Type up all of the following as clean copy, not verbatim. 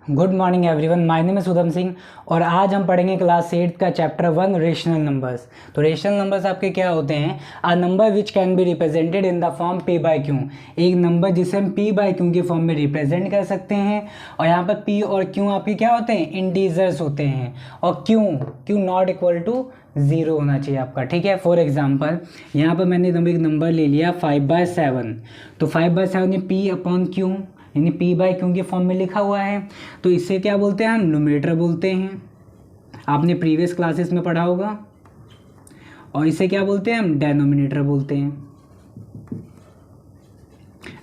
Good morning everyone, my name is Sudham Singh और आज हम पढ़ेंगे क्लास 8 का चैप्टर 1 रेशनल नंबर्स। तो रेशनल नंबर्स आपके क्या होते हैं? A number which can be represented in the form p by q। एक नंबर जिसे हम p बाय q के फॉर्म में रिप्रेजेंट कर सकते हैं। और यहाँ पर p और q आपके क्या होते हैं? इंटीजर्स होते हैं। और q नॉट इक्वल टू 0 होना चाहिए आपका, ठीक है। फॉर एग्जाम्पल यहाँ पर मैंने एक नंबर ले लिया 5/7। तो 5/7 ये p अपॉन q यानी p बाय q के फॉर्म में लिखा हुआ है। तो इससे क्या बोलते हैं? हम न्यूमरेटर बोलते हैं, आपने प्रीवियस क्लासेस में पढ़ा होगा। और इसे क्या बोलते हैं? हम डेनोमिनेटर बोलते हैं,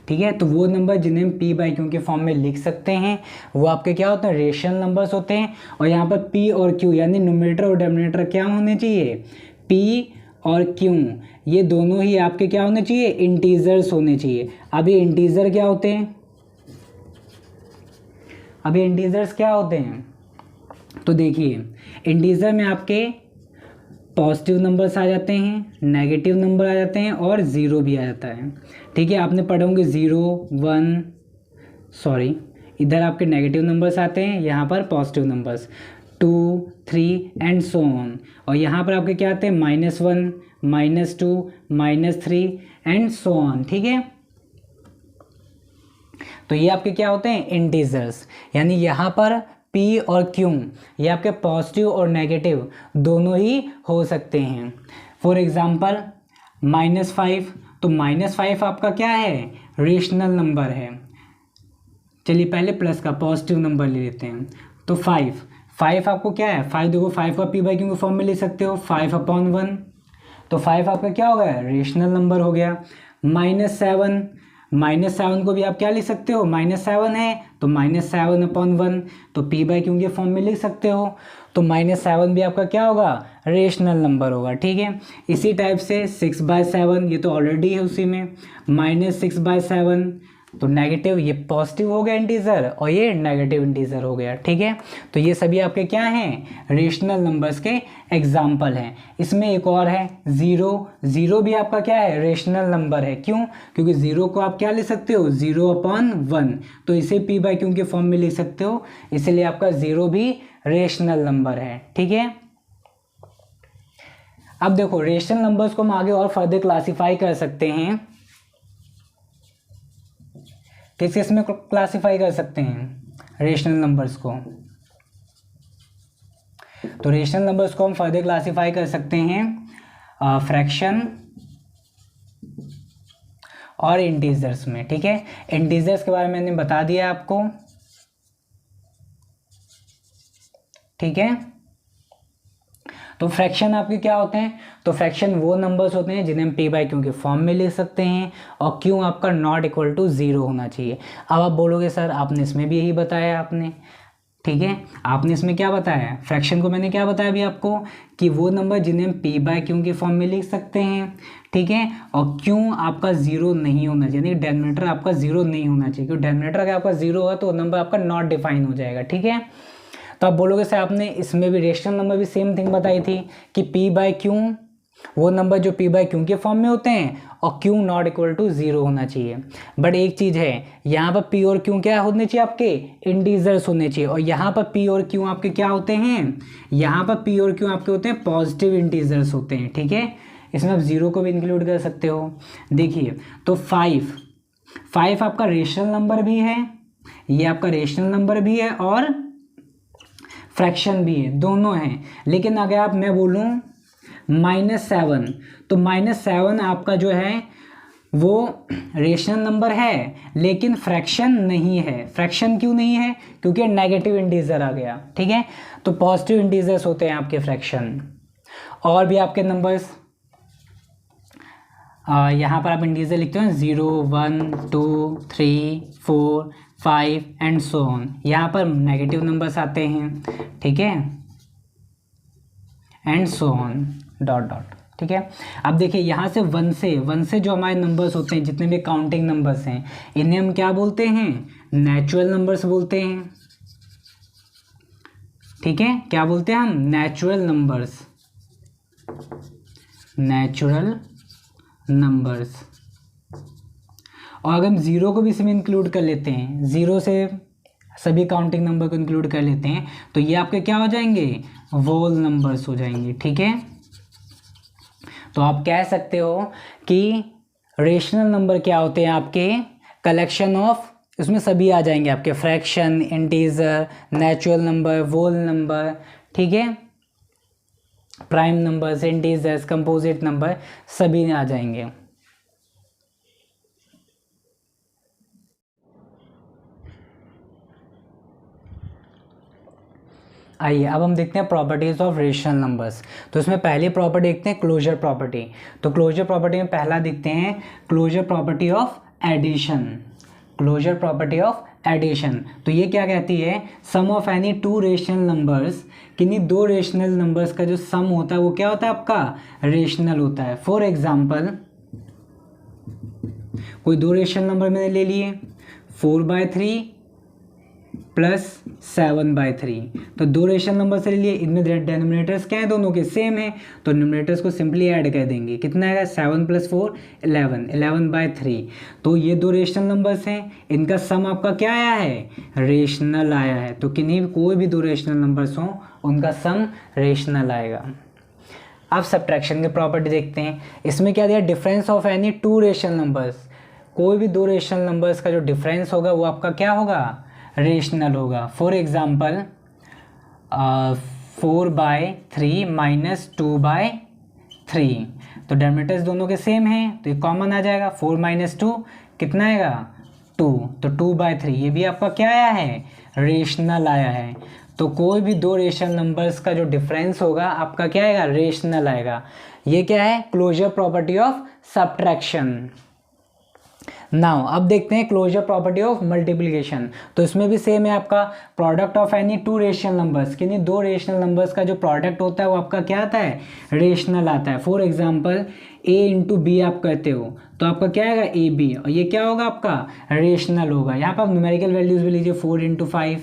ठीक है। तो वो नंबर जिन्हें हम p बाय q के फॉर्म में लिख सकते हैं वो आपके क्या होते हैं? रेशनल नंबर्स होते हैं। और यहाँ पर p और q यानी न्यूमरेटर और डेनोमिनेटर क्या होने चाहिए? p और q ये दोनों ही आपके क्या होने चाहिए? इंटीजर्स होने चाहिए। अब ये इंटीजर क्या होते हैं? अभी इंटीजर्स क्या होते हैं? तो देखिए, इंटीजर में आपके पॉजिटिव नंबर्स आ जाते हैं, नेगेटिव नंबर आ जाते हैं और ज़ीरो भी आ जाता है, ठीक है। आपने पढ़े होंगे 0 1, सॉरी इधर आपके नेगेटिव नंबर्स आते हैं, यहाँ पर positive numbers 2 3 and so on. और यहाँ पर आपके क्या आते हैं? -1 -2 -3 एंड सो ऑन, ठीक है। तो ये आपके क्या होते हैं? इंटीजर्स। यानी यहाँ पर p और q ये आपके पॉजिटिव और नेगेटिव दोनों ही हो सकते हैं। फॉर एग्जांपल -5, तो -5 आपका क्या है? रेशनल नंबर है। चलिए पहले प्लस का पॉजिटिव नंबर ले लेते हैं। तो 5 आपको क्या है? 5 देखो, 5 का p बाई q के फॉर्म में ले सकते हो, 5/1। तो 5 आपका क्या हो गया? रेशनल नंबर हो गया। -7 को भी आप क्या लिख सकते हो? -7 है तो -7/1, तो p बाई q के फॉर्म में लिख सकते हो। तो -7 भी आपका क्या होगा? रेशनल नंबर होगा, ठीक है। इसी टाइप से 6/7 ये तो ऑलरेडी है उसी में, -6/7 तो नेगेटिव, ये पॉजिटिव हो गया इंटीजर और ये नेगेटिव इंटीजर हो गया, ठीक है। तो ये सभी आपके क्या हैं? रेशनल नंबर्स के एग्जाम्पल हैं। इसमें एक और है 0 भी आपका क्या है? रेशनल नंबर है। क्यों? क्योंकि 0 को आप क्या ले सकते हो? 0/1, तो इसे p बाई q के फॉर्म में ले सकते हो, इसलिए आपका 0 भी रेशनल नंबर है, ठीक है। अब देखो, रेशनल नंबर्स को हम आगे और फर्दर क्लासीफाई कर सकते हैं। किस में क्लासीफाई कर सकते हैं रेशनल नंबर्स को? तो रेशनल नंबर्स को हम फर्दर क्लासीफाई कर सकते हैं फ्रैक्शन और इंटीजर्स में, ठीक है। इंटीजर्स के बारे में मैंने बता दिया आपको, ठीक है। तो फ्रैक्शन आपके क्या होते हैं? तो फ्रैक्शन वो नंबर्स होते हैं जिन्हें हम p बाई q के फॉर्म में ले सकते हैं और q आपका नॉट इक्वल टू 0 होना चाहिए। अब आप बोलोगे सर आपने इसमें भी यही बताया आपने, ठीक है। आपने इसमें क्या बताया? फ्रैक्शन को मैंने क्या बताया अभी आपको कि वो नंबर जिन्हें हम p बाई q के फॉर्म में लिख सकते हैं, ठीक है। और q आपका 0 नहीं होना चाहिए, यानी डेनोमिनेटर आपका 0 नहीं होना चाहिए, क्योंकि डेनोमिनेटर अगर आपका 0 है तो नंबर आपका नॉट डिफाइन हो जाएगा, ठीक है। तो आप बोलोगे सर आपने इसमें भी रेशनल नंबर भी सेम थिंग बताई थी कि p बाई q वो नंबर जो p बाई q के फॉर्म में होते हैं और q नॉट इक्वल टू 0 होना चाहिए। बट एक चीज़ है, यहाँ पर p और q क्या होने चाहिए? आपके इंटीजर्स होने चाहिए। और यहाँ पर p और q आपके क्या होते हैं? यहाँ पर p और q आपके होते हैं पॉजिटिव इंटीजर्स होते हैं, ठीक है। इसमें आप 0 को भी इंक्लूड कर सकते हो। देखिए, तो 5 आपका रेशनल नंबर भी है, ये आपका रेशनल नंबर भी है और फ्रैक्शन भी है, दोनों हैं। लेकिन अगर मैं बोलूँ -7, तो -7 आपका जो है वो रेशनल नंबर है लेकिन फ्रैक्शन नहीं है। फ्रैक्शन क्यों नहीं है? क्योंकि नेगेटिव इंटीजर आ गया, ठीक है। तो पॉजिटिव इंटीजर्स होते हैं आपके फ्रैक्शन। और भी आपके नंबर्स यहाँ पर आप इंटीजर लिखते हो 0 1 2 3 4 5 एंड सो ऑन। यहाँ पर नेगेटिव नंबर्स आते हैं, ठीक है, एंड सो ऑन डॉट, ठीक है। अब देखिए यहाँ से 1 से जो हमारे नंबर्स होते हैं, जितने भी काउंटिंग नंबर्स हैं, इन्हें हम क्या बोलते हैं? नेचुरल नंबर्स बोलते हैं, ठीक है। क्या बोलते हैं हम? Natural numbers, natural numbers. और अगर हम 0 को भी इसमें इंक्लूड कर लेते हैं, 0 से सभी काउंटिंग नंबर को इंक्लूड कर लेते हैं, तो ये आपके क्या हो जाएंगे, वोल नंबर्स हो जाएंगे। ठीक है, तो आप कह सकते हो कि रेशनल नंबर क्या होते हैं आपके, कलेक्शन ऑफ, इसमें सभी आ जाएंगे आपके, फ्रैक्शन, इंटीजर, नेचुरल नंबर, वोल नंबर, ठीक है, prime numbers, integers, composite number, सभी आ जाएंगे। आइए अब हम देखते हैं प्रॉपर्टीज ऑफ रेशनल नंबर्स। तो इसमें पहली प्रॉपर्टी देखते हैं क्लोजर प्रॉपर्टी। तो क्लोजर प्रॉपर्टी में पहला देखते हैं closure property of addition. Closure property of addition, तो ये क्या कहती है, sum of any two rational numbers, किन्हीं दो रेशनल नंबर्स का जो सम होता है वो क्या होता है आपका, रेशनल होता है। फॉर एग्जाम्पल कोई दो रेशनल नंबर मैंने ले लिए 4/3 प्लस 7/3, तो दो रेशनल नंबर से ले लिए, इनमें डेनोमिनेटर्स क्या है, दोनों के सेम है, तो न्यूमरेटर्स को सिंपली ऐड कर देंगे। कितना आएगा, 7 + 4 11, 11/3। तो ये दो रेशनल नंबर्स हैं, इनका सम आपका क्या आया है, रेशनल आया है। तो किन्हीं कोई भी दो रेशनल नंबर्स हों उनका सम रेशनल आएगा। अब सब्ट्रैक्शन की प्रॉपर्टी देखते हैं। इसमें क्या दिया, difference of any two rational numbers, कोई भी दो रेशनल नंबर्स का जो डिफरेंस होगा वो आपका क्या होगा, रेशनल होगा। फॉर एग्जाम्पल 4/3 - 2/3, तो डेनोमिनेटर्स दोनों के सेम हैं तो ये कॉमन आ जाएगा, 4 - 2 कितना आएगा, 2, तो 2/3 ये भी आपका क्या आया है, रेशनल आया है। तो कोई भी दो रेशनल नंबर्स का जो डिफरेंस होगा आपका क्या आएगा, रेशनल आएगा। ये क्या है, closure property of subtraction. Now अब देखते हैं क्लोजर प्रॉपर्टी ऑफ मल्टीप्लिकेशन। तो इसमें भी सेम है आपका, product of any two rational numbers, किन्हीं दो रेशनल नंबर्स का जो प्रोडक्ट होता है वो आपका क्या आता है, रेशनल आता है। फॉर एग्जांपल a × b आप करते हो तो आपका क्या आएगा, AB, और ये क्या होगा आपका, रेशनल होगा। यहाँ पर आप न्यूमेरिकल वैल्यूज भी लीजिए, 4 × 5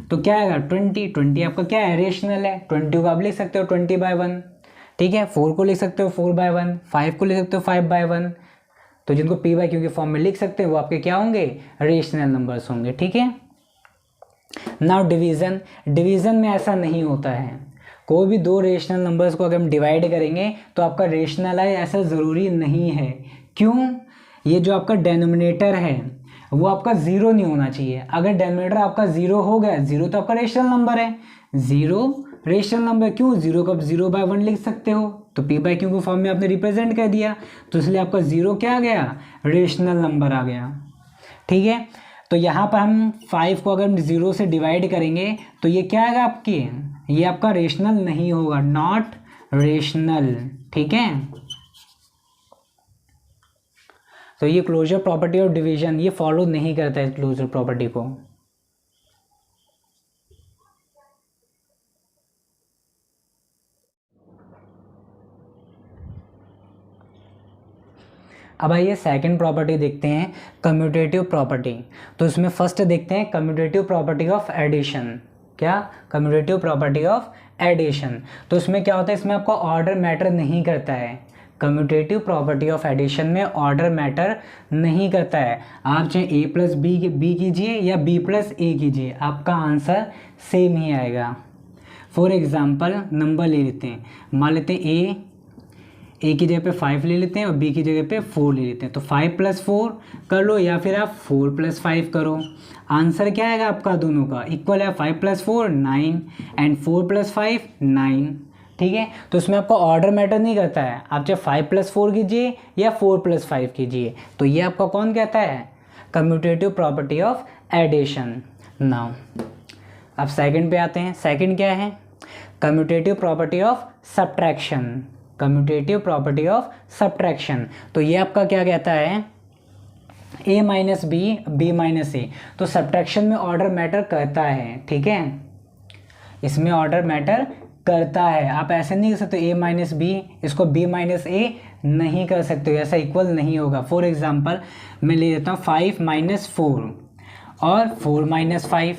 तो क्या आएगा, 20 आपका क्या है, रेशनल है। 20 को आप लिख सकते हो 20/1, ठीक है, 4 को लिख सकते हो 4/1, 5 को लिख सकते हो 5/1। तो जिनको p/q के फॉर्म में लिख सकते हैं वो आपके क्या होंगे, रेशनल नंबर्स होंगे। ठीक है, नाउ डिवीजन। डिवीजन में ऐसा नहीं होता है, कोई भी दो रेशनल नंबर्स को अगर हम डिवाइड करेंगे तो आपका रेशनल है, ऐसा ज़रूरी नहीं है। क्यों, ये जो आपका डेनोमिनेटर है वो आपका ज़ीरो नहीं होना चाहिए। अगर डेनोमिनेटर आपका ज़ीरो हो गया, ज़ीरो तो आपका रेशनल नंबर है, ज़ीरो रेशनल नंबर, क्यों, ज़ीरो को आप 0/1 लिख सकते हो, तो p/q के फॉर्म में आपने रिप्रेजेंट कर दिया, तो इसलिए आपका ज़ीरो क्या आ गया, रेशनल नंबर आ गया। ठीक है, तो यहाँ पर हम 5 को अगर हम 0 से डिवाइड करेंगे तो ये क्या आएगा आपकी, ये आपका रेशनल नहीं होगा, नॉट रेशनल। ठीक है, तो ये क्लोजर प्रॉपर्टी ऑफ डिवीजन ये फॉलो नहीं करता है क्लोजर प्रॉपर्टी को। अब आइए सेकंड प्रॉपर्टी देखते हैं, कम्यूटेटिव प्रॉपर्टी। तो इसमें फर्स्ट देखते हैं कम्यूटेटिव प्रॉपर्टी ऑफ एडिशन। क्या, कम्यूटेटिव प्रॉपर्टी ऑफ एडिशन। तो इसमें क्या होता है, इसमें आपका ऑर्डर मैटर नहीं करता है। कम्यूटेटिव प्रॉपर्टी ऑफ एडिशन में ऑर्डर मैटर नहीं करता है। आप चाहे a + b कीजिए या b + a कीजिए, आपका आंसर सेम ही आएगा। फॉर एग्जाम्पल नंबर ले लेते हैं, मान लेते हैं a की जगह पे 5 ले लेते हैं और b की जगह पे 4 ले लेते हैं, तो 5 + 4 कर लो या फिर आप 4 + 5 करो। आंसर क्या आएगा आपका, दोनों का इक्वल है, 5 + 4 9 एंड 4 + 5 9। ठीक है, तो इसमें आपका ऑर्डर मैटर नहीं करता है, आप चाहे 5 + 4 कीजिए या 4 + 5 कीजिए, तो ये आपका कौन कहता है, commutative property of addition. Now अब सेकंड पे आते हैं। सेकंड क्या है, commutative property of subtraction. Commutative property of subtraction, तो ये आपका क्या कहता है, a - b b - a। तो सब्ट्रैक्शन में ऑर्डर मैटर करता है। ठीक है, इसमें ऑर्डर मैटर करता है, आप ऐसे नहीं कर सकते a - b इसको b - a नहीं कर सकते, ऐसा इक्वल नहीं होगा। फॉर एग्जांपल मैं ले लेता हूँ 5 - 4 और 4 - 5,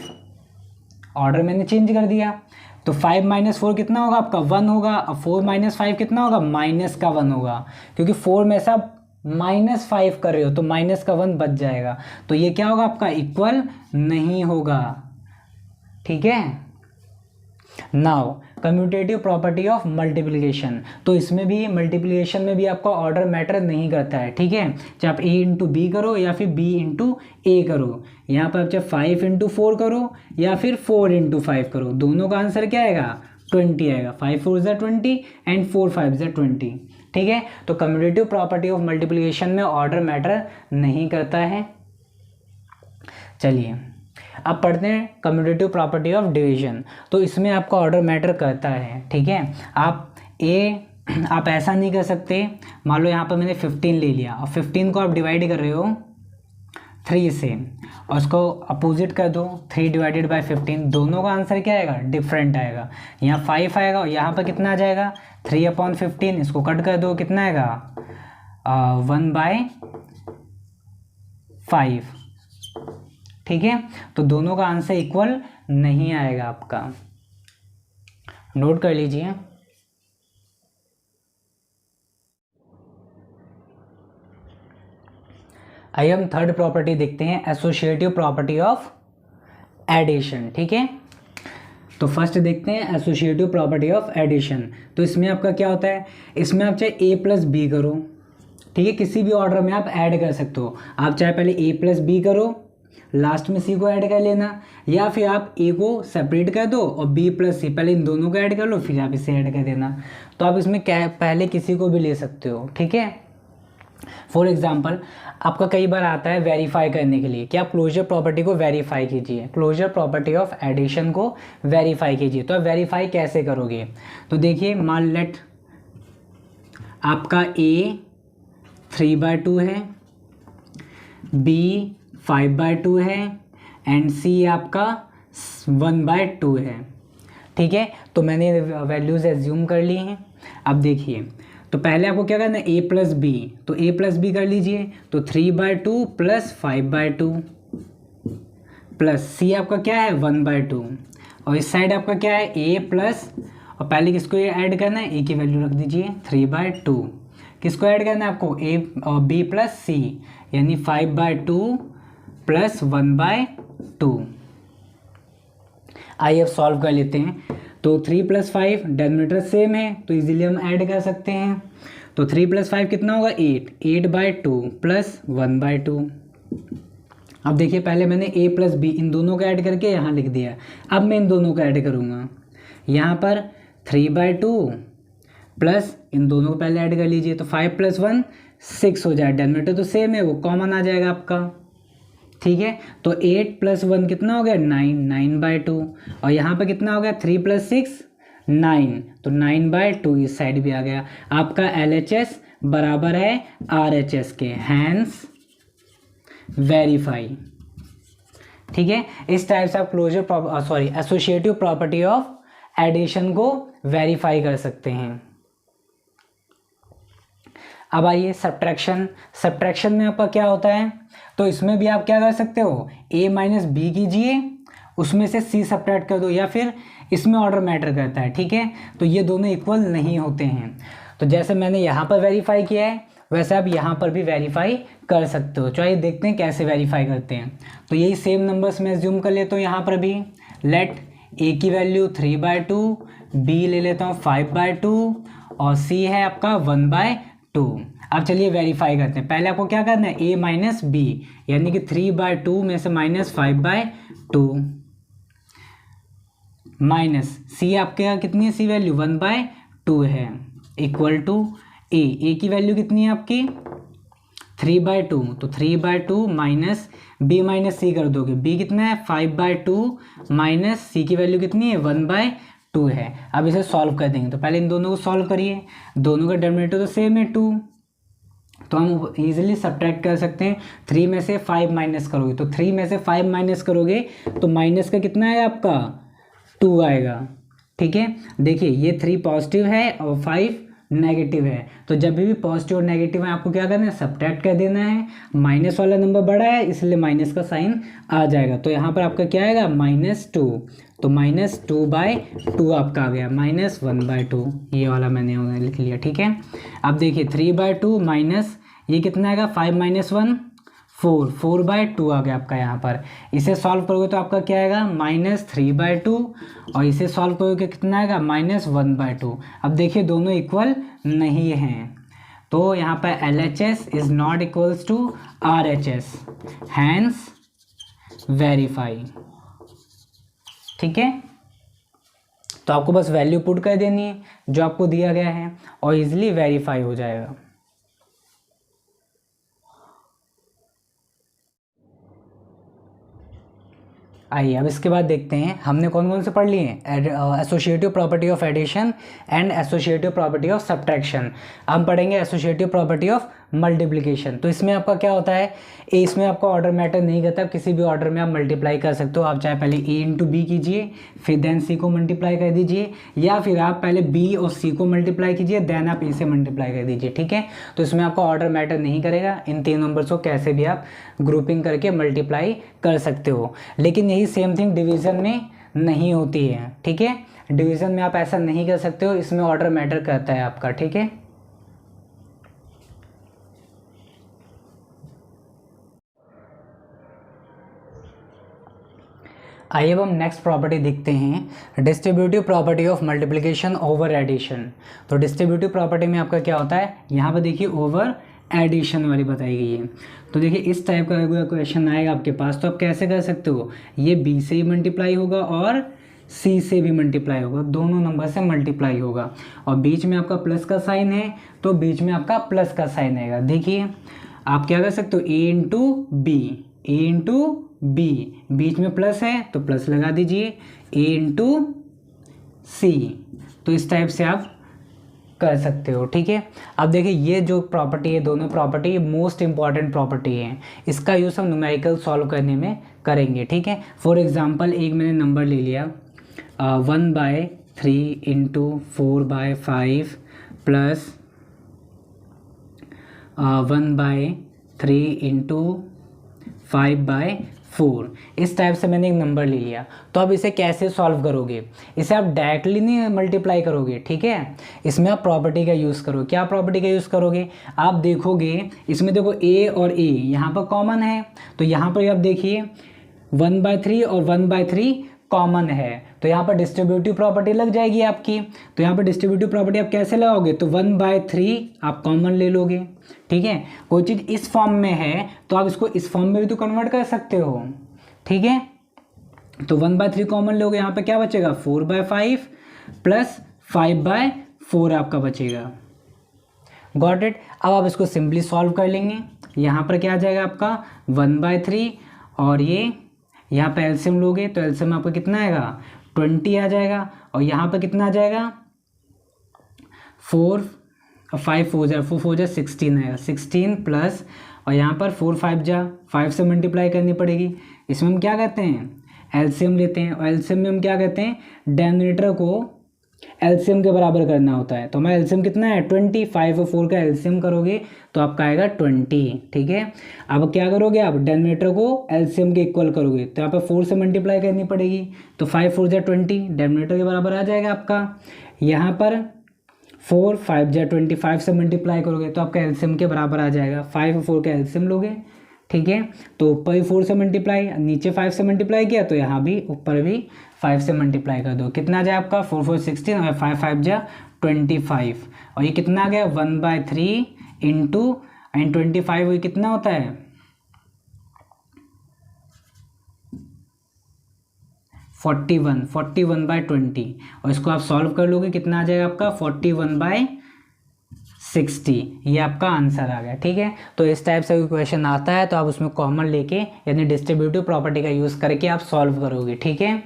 ऑर्डर मैंने चेंज कर दिया, तो 5 - 4 कितना होगा आपका, 1 होगा, और 4 - 5 कितना होगा, -1 होगा, क्योंकि 4 में सब -5 कर रहे हो तो माइनस का 1 बच जाएगा, तो ये क्या होगा आपका, इक्वल नहीं होगा। ठीक है। Now commutative property of multiplication, तो इसमें भी मल्टीप्लिकेशन में भी आपका ऑर्डर मैटर नहीं करता है। ठीक है, चाहे आप a इंटू बी करो या फिर b इंटू ए करो, यहाँ पर आप चाहे 5 इंटू 4 करो या फिर 4 इंटू 5 करो, दोनों का आंसर क्या आएगा, 20 आएगा। 5 4 ज़ा 20 एंड 4 5 ज़ा 20। ठीक है, तो कम्यूटेटिव प्रॉपर्टी ऑफ मल्टीप्लिकेशन में ऑर्डर मैटर नहीं करता है। चलिए अब पढ़ते हैं कम्यूटेटिव प्रॉपर्टी ऑफ डिवीजन, तो इसमें आपका ऑर्डर मैटर करता है। ठीक है, आप ऐसा नहीं कर सकते, मान लो यहाँ पर मैंने 15 ले लिया और 15 को आप डिवाइड कर रहे हो 3 से और उसको अपोजिट कर दो 3 डिवाइडेड बाय 15, दोनों का आंसर क्या आएगा, डिफरेंट आएगा। यहाँ 5 आएगा और यहाँ पर कितना आ जाएगा 3/15, इसको कट कर दो कितना आएगा 1/5। ठीक है, तो दोनों का आंसर इक्वल नहीं आएगा आपका, नोट कर लीजिए। आइए हम थर्ड प्रॉपर्टी देखते हैं, एसोसिएटिव प्रॉपर्टी ऑफ एडिशन। ठीक है, तो फर्स्ट देखते हैं एसोसिएटिव प्रॉपर्टी ऑफ एडिशन। तो इसमें आपका क्या होता है, इसमें आप चाहे a प्लस बी करो, ठीक है, किसी भी ऑर्डर में आप ऐड कर सकते हो। आप चाहे पहले a प्लस बी करो, लास्ट में c को ऐड कर लेना, या फिर आप a को सेपरेट कर दो और b प्लस सी, पहले इन दोनों को ऐड कर लो फिर आप इसे ऐड कर देना। तो आप इसमें क्या पहले किसी को भी ले सकते हो। ठीक है, फॉर एग्जाम्पल आपका कई बार आता है वेरीफाई करने के लिए कि आप क्लोजर प्रॉपर्टी को वेरीफाई कीजिए, क्लोजर प्रॉपर्टी ऑफ एडिशन को वेरीफाई कीजिए। तो आप वेरीफाई कैसे करोगे, तो देखिए मान लेट आपका a 3/2 है, b 5/2 है एंड c आपका 1/2 है। ठीक है, तो मैंने वैल्यूज एज्यूम कर ली हैं। अब देखिए, तो पहले आपको क्या करना है, a प्लस बी, तो a प्लस बी कर लीजिए, तो 3/2 प्लस 5/2 प्लस c आपका क्या है 1/2, और इस साइड आपका क्या है a प्लस, और पहले किसको ऐड करना है, a की वैल्यू रख दीजिए 3/2, किसको ऐड करना है आपको, a और b प्लस c, यानी 5/2 प्लस 1/2। आइए अब सॉल्व कर लेते हैं। तो 3 + 5 डिनोमिनेटर सेम है तो इजीली हम ऐड कर सकते हैं। तो 3 + 5 कितना होगा 8, 8/2 प्लस 1/2। अब देखिए पहले मैंने a प्लस बी इन दोनों को ऐड करके यहाँ लिख दिया, अब मैं इन दोनों को ऐड करूँगा। यहाँ पर 3/2 प्लस इन दोनों को पहले ऐड कर लीजिए, तो 5 + 1 6 हो जाए, डिनोमिनेटर तो सेम है वो कॉमन आ जाएगा आपका। ठीक है, तो 8 + 1 कितना हो गया 9, 9/2, और यहाँ पर कितना हो गया 3 + 6 9, तो 9/2 इस साइड भी आ गया। आपका LHS बराबर है RHS के, हैंस वेरीफाई। ठीक है, इस टाइप से आप closure associative property of addition को वेरीफाई कर सकते हैं। अब आइए सब्ट्रैक्शन में आपका क्या होता है, तो इसमें भी आप क्या कर सकते हो, a माइनस बी कीजिए, उसमें से c सब्ट्रैक्ट कर दो, या फिर इसमें ऑर्डर मैटर करता है। ठीक है, तो ये दोनों इक्वल नहीं होते हैं। तो जैसे मैंने यहाँ पर वेरीफाई किया है वैसे आप यहाँ पर भी वेरीफाई कर सकते हो। चलिए देखते हैं कैसे वेरीफाई करते हैं। तो यही सेम नंबर्स मैं एज्यूम कर लेता हूँ। यहाँ पर भी लेट a की वैल्यू 3/2, b ले लेता हूँ 5/2 और c है आपका 1/2। अब चलिए वेरीफाई करते हैं। पहले आपको क्या करना है, a माइनस बी, यानी कि 3/2 में से माइनस 5/2 माइनस c आपके यहाँ कितनी है, c वैल्यू 1/2 है, इक्वल टू a की वैल्यू कितनी है आपकी 3/2, तो 3/2 माइनस b माइनस c कर दोगे, b कितना है 5/2 माइनस c की वैल्यू कितनी है 1/2 है। अब इसे सॉल्व कर देंगे, तो पहले इन दोनों को सॉल्व करिए, दोनों का डिनोमिनेटर तो सेम है 2, तो हम इजीली सब्ट्रैक्ट कर सकते हैं। 3 में से 5 माइनस करोगे, तो 3 में से 5 माइनस करोगे तो माइनस का कितना है आपका 2 आएगा। ठीक है, देखिए ये 3 पॉजिटिव है और 5 नेगेटिव है, तो जब भी पॉजिटिव और नेगेटिव है आपको क्या करना है, सब्ट्रैक्ट कर देना है। माइनस वाला नंबर बड़ा है इसलिए माइनस का साइन आ जाएगा, तो यहाँ पर आपका क्या आएगा -2, तो -2/2 आपका आ गया, -1/2, ये वाला मैंने लिख लिया। ठीक है, अब देखिए 3/2 माइनस ये कितना आएगा 5 - 1 4, 4/2 आ गया आपका यहाँ पर। इसे सॉल्व करोगे तो आपका क्या आएगा -3/2 और इसे सॉल्व करोगे कितना आएगा -1/2। अब देखिए दोनों इक्वल नहीं हैं, तो यहाँ पर LHS is not equals to RHS, hence verify. ठीक है, तो आपको बस वैल्यू पुट कर देनी है जो आपको दिया गया है और इजीली वेरीफाई हो जाएगा। आइए अब इसके बाद देखते हैं हमने कौन कौन से पढ़ लिए हैं। Associative property of addition and associative property of subtraction. हम पढ़ेंगे एसोसिएटिव प्रॉपर्टी ऑफ मल्टीप्लिकेशन। तो इसमें आपका क्या होता है, इसमें आपका ऑर्डर मैटर नहीं करता, किसी भी ऑर्डर में आप मल्टीप्लाई कर सकते हो। आप चाहे पहले A इंटू बी कीजिए, फिर देन C को मल्टीप्लाई कर दीजिए, या फिर आप पहले B और C को मल्टीप्लाई कीजिए, देन आप A से मल्टीप्लाई कर दीजिए। ठीक है, तो इसमें आपका ऑर्डर मैटर नहीं करेगा, इन 3 नंबर्स को कैसे भी आप ग्रुपिंग करके मल्टीप्लाई कर सकते हो। लेकिन यही सेम थिंग डिवीज़न में नहीं होती है। ठीक है, डिवीज़न में आप ऐसा नहीं कर सकते हो, इसमें ऑर्डर मैटर करता है आपका। ठीक है, आइए अब हम नेक्स्ट प्रॉपर्टी देखते हैं, distributive property of multiplication over addition. तो डिस्ट्रीब्यूटिव प्रॉपर्टी में आपका क्या होता है, यहाँ पर देखिए ओवर एडिशन वाली बताई गई है। तो देखिए इस टाइप का अगर क्वेश्चन आएगा आपके पास तो आप कैसे कर सकते हो, ये B से ही मल्टीप्लाई होगा और C से भी मल्टीप्लाई होगा, दोनों नंबर से मल्टीप्लाई होगा और बीच में आपका प्लस का साइन है तो बीच में आपका प्लस का साइन आएगा। देखिए आप क्या कर सकते हो, A into B, A into B, बीच में प्लस है तो प्लस लगा दीजिए, A इंटू सी। तो इस टाइप से आप कर सकते हो। ठीक है, अब देखिए ये जो प्रॉपर्टी है, दोनों प्रॉपर्टी मोस्ट इंपॉर्टेंट प्रॉपर्टी है, इसका यूज़ हम न्यूमेरिकल सॉल्व करने में करेंगे। ठीक है, फॉर एग्जांपल एक मैंने नंबर ले लिया 1/3 इंटू 4/5 प्लस 1/3 इंटू 5/4, इस टाइप से मैंने एक नंबर ले लिया। तो अब इसे कैसे सॉल्व करोगे, इसे आप डायरेक्टली नहीं मल्टीप्लाई करोगे। ठीक है, इसमें आप प्रॉपर्टी का यूज़ करो। क्या प्रॉपर्टी का यूज़ करोगे, आप देखोगे इसमें देखो A और A यहाँ पर कॉमन है, तो यहाँ पर आप देखिए 1/3 और 1/3 कॉमन है, तो यहाँ पर डिस्ट्रीब्यूटिव प्रॉपर्टी लग जाएगी आपकी। तो यहाँ पर डिस्ट्रीब्यूटिव प्रॉपर्टी आप कैसे लगाओगे, तो 1/3 आप कॉमन ले लोगे। ठीक है, कोई चीज़ इस फॉर्म में है तो आप इसको इस फॉर्म में भी तो कन्वर्ट कर सकते हो। ठीक है, तो 1/3 कॉमन लोगे, यहाँ पे क्या बचेगा 4/5 प्लस 5/4 आपका बचेगा। Got it. अब आप इसको सिंपली सॉल्व कर लेंगे, यहाँ पर क्या आ जाएगा आपका 1/3 और ये यहाँ पे एलसीएम लोगे तो एलसीएम आपका कितना आएगा 20 आ जाएगा, और यहाँ पर कितना आ जाएगा 4 5 4 जा 4 4 जा 16 आएगा, 16 प्लस और यहाँ पर 4 5 जा 5 से मल्टीप्लाई करनी पड़ेगी। इसमें हम क्या करते हैं एलसीएम लेते हैं, और एलसीएम में हम क्या कहते हैं डिनोमिनेटर को एलसीएम के बराबर करना होता है। तो हमारा एलसीएम कितना है 20, 5 और 4 का एलसीएम करोगे तो आपका आएगा 20। ठीक है, अब क्या करोगे आप डिनोमिनेटर को एलसीएम के इक्वल करोगे, तो यहाँ पर 4 से मल्टीप्लाई करनी पड़ेगी, तो 5 4 जा 20 डिनोमिनेटर के बराबर आ जाएगा आपका। यहाँ पर 4 5 जा 25 से मल्टीप्लाई करोगे तो आपका एलसीएम के बराबर आ जाएगा, 5 और 4 का एलसीएम लोगे। ठीक है, तो ऊपर भी 4 से मल्टीप्लाई, नीचे 5 से मल्टीप्लाई किया तो यहाँ भी ऊपर भी 5 से मल्टीप्लाई कर दो, कितना आ जाए आपका 4 4 16 और 5 5 जा 25, और ये कितना आ गया 1/3 इंटू 25, ये कितना होता है 41/20, और इसको आप सॉल्व कर लोगे कितना आ जाएगा आपका 41/60, ये आपका आंसर आ गया। ठीक है, तो इस टाइप से कोई क्वेश्चन आता है तो आप उसमें कॉमन लेके यानी डिस्ट्रीब्यूटिव प्रॉपर्टी का यूज़ करके आप सॉल्व करोगे। ठीक है,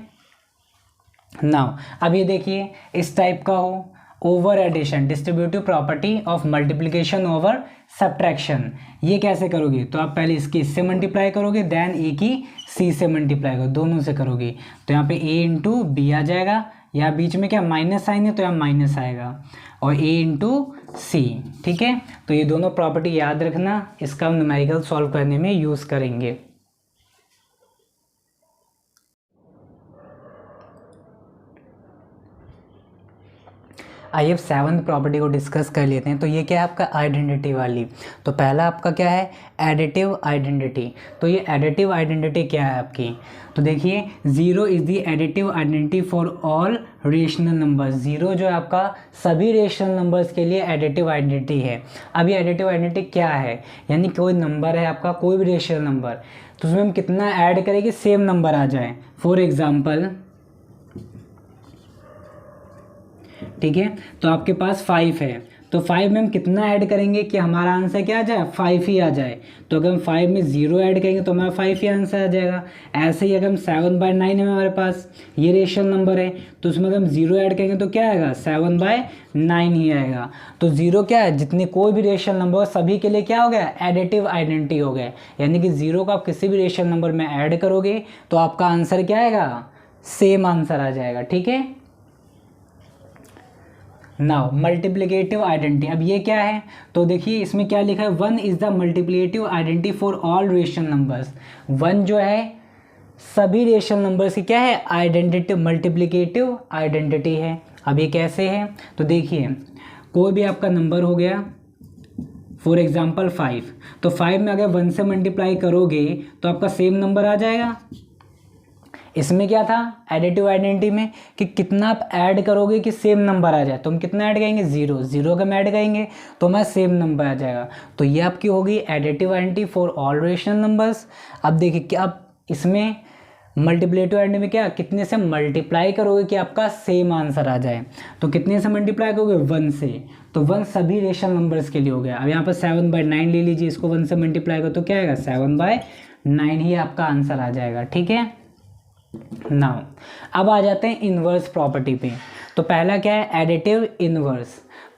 नाउ अब ये देखिए इस टाइप का हो over addition, distributive property of multiplication over subtraction, ये कैसे करोगे, तो आप पहले इसकी इससे मल्टीप्लाई करोगे देन ए की सी से मल्टीप्लाई करो, दोनों से करोगे तो यहाँ पे ए इंटू बी आ जाएगा, या बीच में क्या माइनस साइन है तो यहाँ माइनस आएगा, और ए इंटू सी। ठीक है, तो ये दोनों प्रॉपर्टी याद रखना, इसका हम न्यूमेरिकल सॉल्व करने में यूज़ करेंगे। आइए अब 7th प्रॉपर्टी को डिस्कस कर लेते हैं। तो ये क्या है आपका आइडेंटिटी वाली। तो पहला आपका क्या है एडिटिव आइडेंटिटी। तो ये एडिटिव आइडेंटिटी क्या है आपकी, तो देखिए 0 is the additive identity for all rational numbers. 0 जो है आपका सभी रेशनल नंबर्स के लिए एडिटिव आइडेंटिटी है। अब ये एडिटिव आइडेंटिटी क्या है, यानी कोई नंबर है आपका, कोई भी रेशनल नंबर, तो उसमें हम कितना ऐड करें कि सेम नंबर आ जाए। फॉर एग्जाम्पल ठीक है, तो आपके पास 5 है, तो 5 में हम कितना ऐड करेंगे कि हमारा आंसर क्या आ जाए 5 ही आ जाए। तो अगर हम 5 में 0 ऐड करेंगे तो हमारा 5 ही आंसर आ जाएगा। ऐसे ही अगर हम 7/9 है हमारे पास, ये रेशनल नंबर है, तो उसमें अगर हम 0 ऐड करेंगे तो क्या आएगा 7/9 ही आएगा। तो 0 क्या है, जितने कोई भी रेशनल नंबर हो सभी के लिए क्या हो गया एडिटिव आइडेंटिटी हो गया। यानी कि 0 को आप किसी भी रेशनल नंबर में ऐड करोगे तो आपका आंसर क्या आएगा, सेम आंसर आ जाएगा। ठीक है, नाउ मल्टीप्लिकेटिव आइडेंटिटी। अब ये क्या है, तो देखिए इसमें क्या लिखा है 1 is the multiplicative identity for all rational numbers. 1 जो है सभी रेशनल नंबर्स की क्या है आइडेंटिटी, मल्टीप्लिकेटिव आइडेंटिटी है। अब ये कैसे है, तो देखिए कोई भी आपका नंबर हो गया फॉर एग्जांपल 5, तो 5 में अगर 1 से मल्टीप्लाई करोगे तो आपका सेम नंबर आ जाएगा। इसमें क्या था एडिटिव आइडेंटिटी में कि कितना आप ऐड करोगे कि सेम नंबर आ जाए, तो हम कितना ऐड करेंगे 0, 0 का हम ऐड करेंगे तो हमारा सेम नंबर आ जाएगा। तो ये आपकी होगी additive identity for all rational numbers. अब देखिए कि आप इसमें मल्टीप्लिकेटिव आइडेंटिटी में क्या कितने से मल्टीप्लाई करोगे कि आपका सेम आंसर आ जाए। तो कितने से मल्टीप्लाई करोगे 1 से, तो 1 सभी रेशनल नंबर्स के लिए हो गया। अब यहाँ पर 7/9 ले लीजिए, इसको 1 से मल्टीप्लाई करो तो क्या आएगा 7/9 ही आपका आंसर आ जाएगा। ठीक है, नाउ अब आ जाते हैं इन्वर्स प्रॉपर्टी पे। तो पहला क्या है एडिटिव इन्वर्स।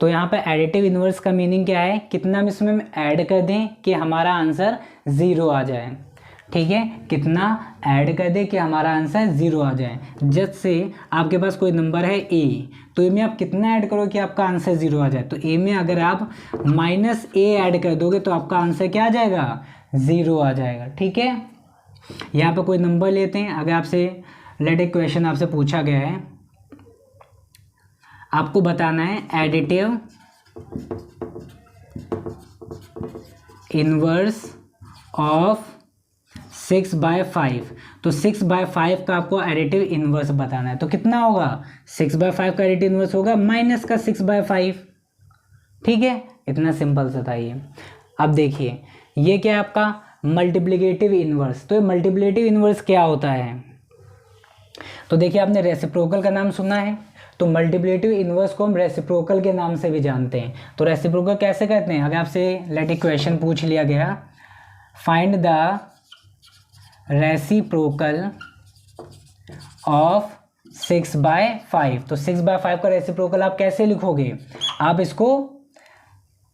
तो यहाँ पे एडिटिव इन्वर्स का मीनिंग क्या है, कितना हम इसमें ऐड कर दें कि हमारा आंसर 0 आ जाए। ठीक है, कितना ऐड कर दें कि हमारा आंसर 0 आ जाए। जैसे आपके पास कोई नंबर है a, तो ए में आप कितना ऐड करो कि आपका आंसर 0 आ जाए। तो a में अगर आप -a ऐड कर दोगे तो आपका आंसर क्या आ जाएगा 0 आ जाएगा। ठीक है, यहाँ पे कोई नंबर लेते हैं, अगर आपसे लेट एक क्वेश्चन आपसे पूछा गया है, आपको बताना है एडिटिव इनवर्स ऑफ 6/5। तो 6/5 का आपको एडिटिव इनवर्स बताना है। तो कितना होगा 6/5 का एडिटिव इनवर्स होगा माइनस का 6/5। ठीक है, इतना सिंपल सा था ये। अब देखिए ये क्या है आपका मल्टीप्लिकेटिव इन्वर्स। तो ये मल्टीप्लिकेटिव इन्वर्स क्या होता है, तो देखिए आपने रेसिप्रोकल का नाम सुना है, तो मल्टीप्लिकेटिव इन्वर्स को हम रेसिप्रोकल के नाम से भी जानते हैं। तो रेसिप्रोकल कैसे करते हैं, अगर आपसे लेट एक क्वेश्चन पूछ लिया गया फाइंड द रेसिप्रोकल ऑफ 6/5, तो 6/5 का रेसिप्रोकल आप कैसे लिखोगे, आप इसको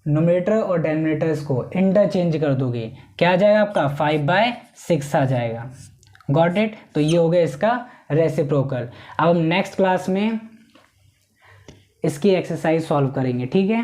नोमिनेटर और डेनोमिनेटर्स को इंटरचेंज कर दोगे, क्या आ जाएगा आपका 5/6 आ जाएगा। गॉट इट, तो ये हो गया इसका रेसिप्रोकल। अब हम नेक्स्ट क्लास में इसकी एक्सरसाइज सॉल्व करेंगे। ठीक है।